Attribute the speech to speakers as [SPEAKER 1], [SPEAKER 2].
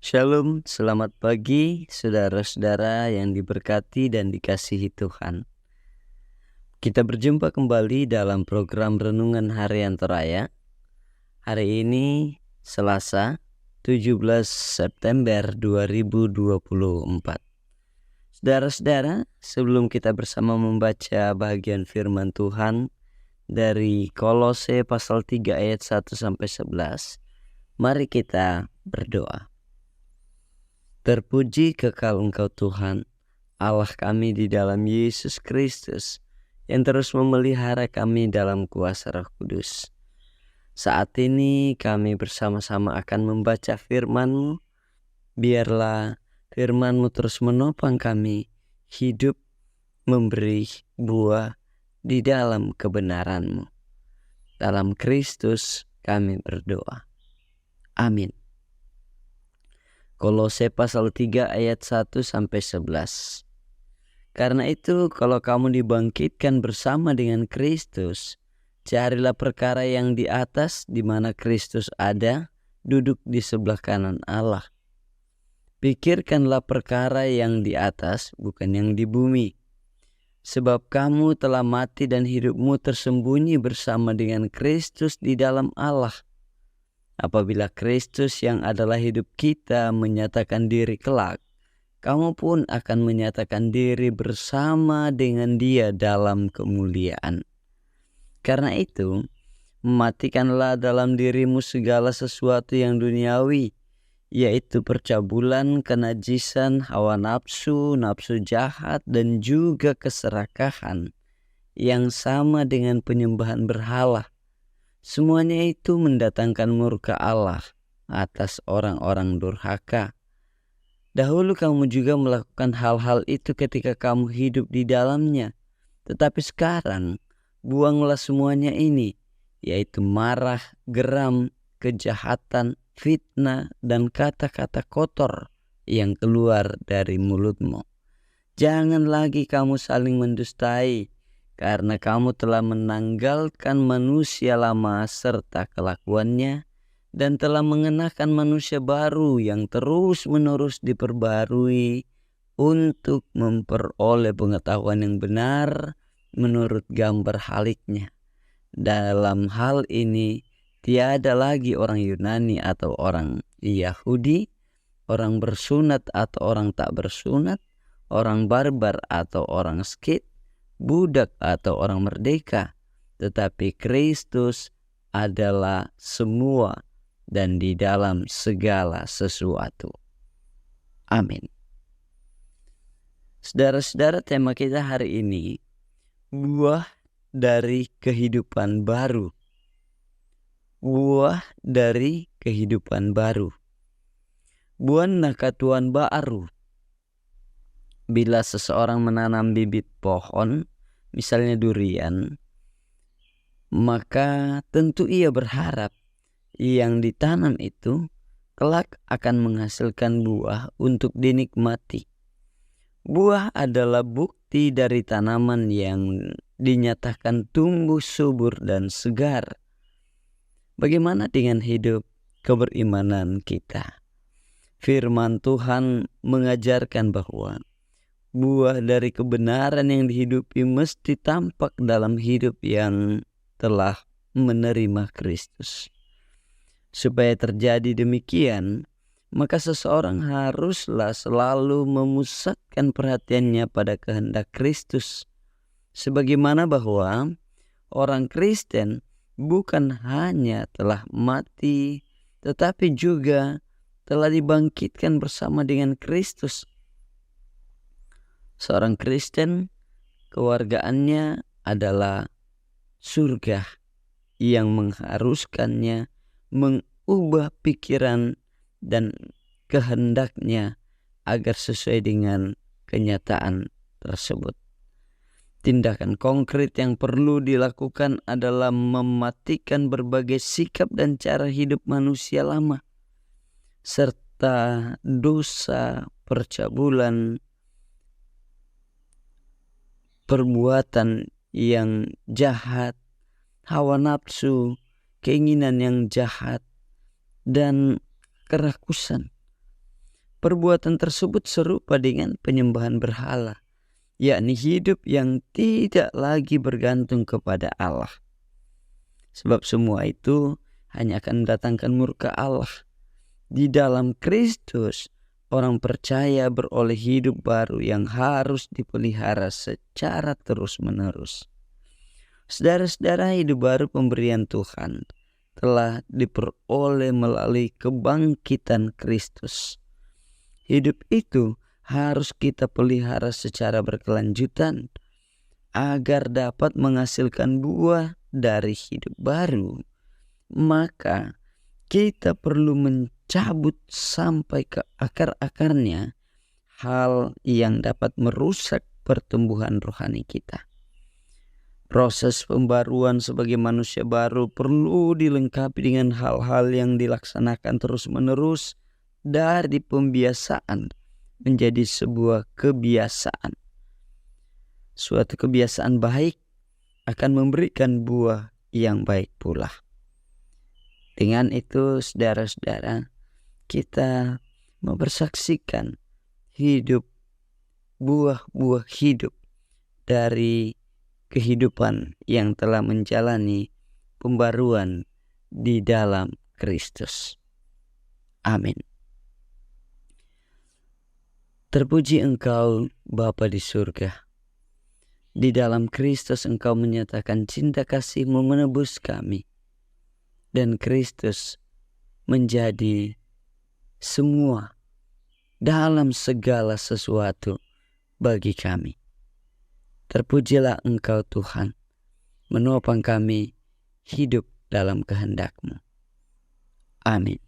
[SPEAKER 1] Shalom, selamat pagi saudara-saudara yang diberkati dan dikasihi Tuhan. Kita berjumpa kembali dalam program Renungan Harian Toraya. Hari ini Selasa 17 September 2024. Saudara-saudara, sebelum kita bersama membaca bagian firman Tuhan dari Kolose pasal 3 ayat 1-11, mari kita berdoa. Terpuji kekal Engkau Tuhan, Allah kami di dalam Yesus Kristus, yang terus memelihara kami dalam kuasa Roh Kudus. Saat ini kami bersama-sama akan membaca firman-Mu. Biarlah firman-Mu terus menopang kami hidup memberi buah di dalam kebenaran-Mu. Dalam Kristus kami berdoa. Amin. Kolose pasal 3 ayat 1-11. Karena itu kalau kamu dibangkitkan bersama dengan Kristus, carilah perkara yang di atas di mana Kristus ada, duduk di sebelah kanan Allah. Pikirkanlah perkara yang di atas, bukan yang di bumi. Sebab kamu telah mati dan hidupmu tersembunyi bersama dengan Kristus di dalam Allah. Apabila Kristus yang adalah hidup kita menyatakan diri kelak, kamu pun akan menyatakan diri bersama dengan Dia dalam kemuliaan. Karena itu, mematikanlah dalam dirimu segala sesuatu yang duniawi, yaitu percabulan, kenajisan, hawa nafsu, nafsu jahat, dan juga keserakahan yang sama dengan penyembahan berhala. Semuanya itu mendatangkan murka Allah atas orang-orang durhaka. Dahulu kamu juga melakukan hal-hal itu ketika kamu hidup di dalamnya. Tetapi sekarang buanglah semuanya ini, yaitu marah, geram, kejahatan, fitnah, dan kata-kata kotor yang keluar dari mulutmu. Jangan lagi kamu saling mendustai, karena kamu telah menanggalkan manusia lama serta kelakuannya, dan telah mengenakan manusia baru yang terus-menerus diperbarui untuk memperoleh pengetahuan yang benar menurut gambar haliknya. Dalam hal ini, tiada lagi orang Yunani atau orang Yahudi, orang bersunat atau orang tak bersunat, orang barbar atau orang Skit, budak atau orang merdeka, tetapi Kristus adalah semua dan di dalam segala sesuatu. Amin. Saudara-saudara, tema kita hari ini, buah dari kehidupan baru. Buah dari kehidupan baru. Buah nakatuan baru. Bila seseorang menanam bibit pohon, misalnya durian, maka tentu ia berharap yang ditanam itu kelak akan menghasilkan buah untuk dinikmati. Buah adalah bukti dari tanaman yang dinyatakan tumbuh subur dan segar. Bagaimana dengan hidup keberimanan kita? Firman Tuhan mengajarkan bahwa buah dari kebenaran yang dihidupi mesti tampak dalam hidup yang telah menerima Kristus. Supaya terjadi demikian, maka seseorang haruslah selalu memusatkan perhatiannya pada kehendak Kristus. Sebagaimana bahwa orang Kristen bukan hanya telah mati, tetapi juga telah dibangkitkan bersama dengan Kristus. Seorang Kristen, kewargaannya adalah surga yang mengharuskannya mengubah pikiran dan kehendaknya agar sesuai dengan kenyataan tersebut. Tindakan konkret yang perlu dilakukan adalah mematikan berbagai sikap dan cara hidup manusia lama, serta dosa, percabulan, perbuatan yang jahat, hawa nafsu, keinginan yang jahat, dan kerakusan. Perbuatan tersebut serupa dengan penyembahan berhala, yakni hidup yang tidak lagi bergantung kepada Allah. Sebab semua itu hanya akan mendatangkan murka Allah. Di dalam Kristus, orang percaya beroleh hidup baru yang harus dipelihara secara terus-menerus. Saudara-saudara, hidup baru pemberian Tuhan telah diperoleh melalui kebangkitan Kristus. Hidup itu harus kita pelihara secara berkelanjutan agar dapat menghasilkan buah dari hidup baru. Maka kita perlu mencabut sampai ke akar-akarnya hal yang dapat merusak pertumbuhan rohani kita. Proses pembaruan sebagai manusia baru perlu dilengkapi dengan hal-hal yang dilaksanakan terus-menerus dari pembiasaan menjadi sebuah kebiasaan. Suatu kebiasaan baik akan memberikan buah yang baik pula. Dengan itu, saudara-saudara, kita mempersaksikan buah-buah hidup dari kehidupan yang telah menjalani pembaruan di dalam Kristus. Amin. Terpuji Engkau, Bapa di surga. Di dalam Kristus Engkau menyatakan cinta kasih-Mu menebus kami. Dan Kristus menjadi semua dalam segala sesuatu bagi kami. Terpujilah Engkau Tuhan, menopang kami hidup dalam kehendak-Mu. Amin.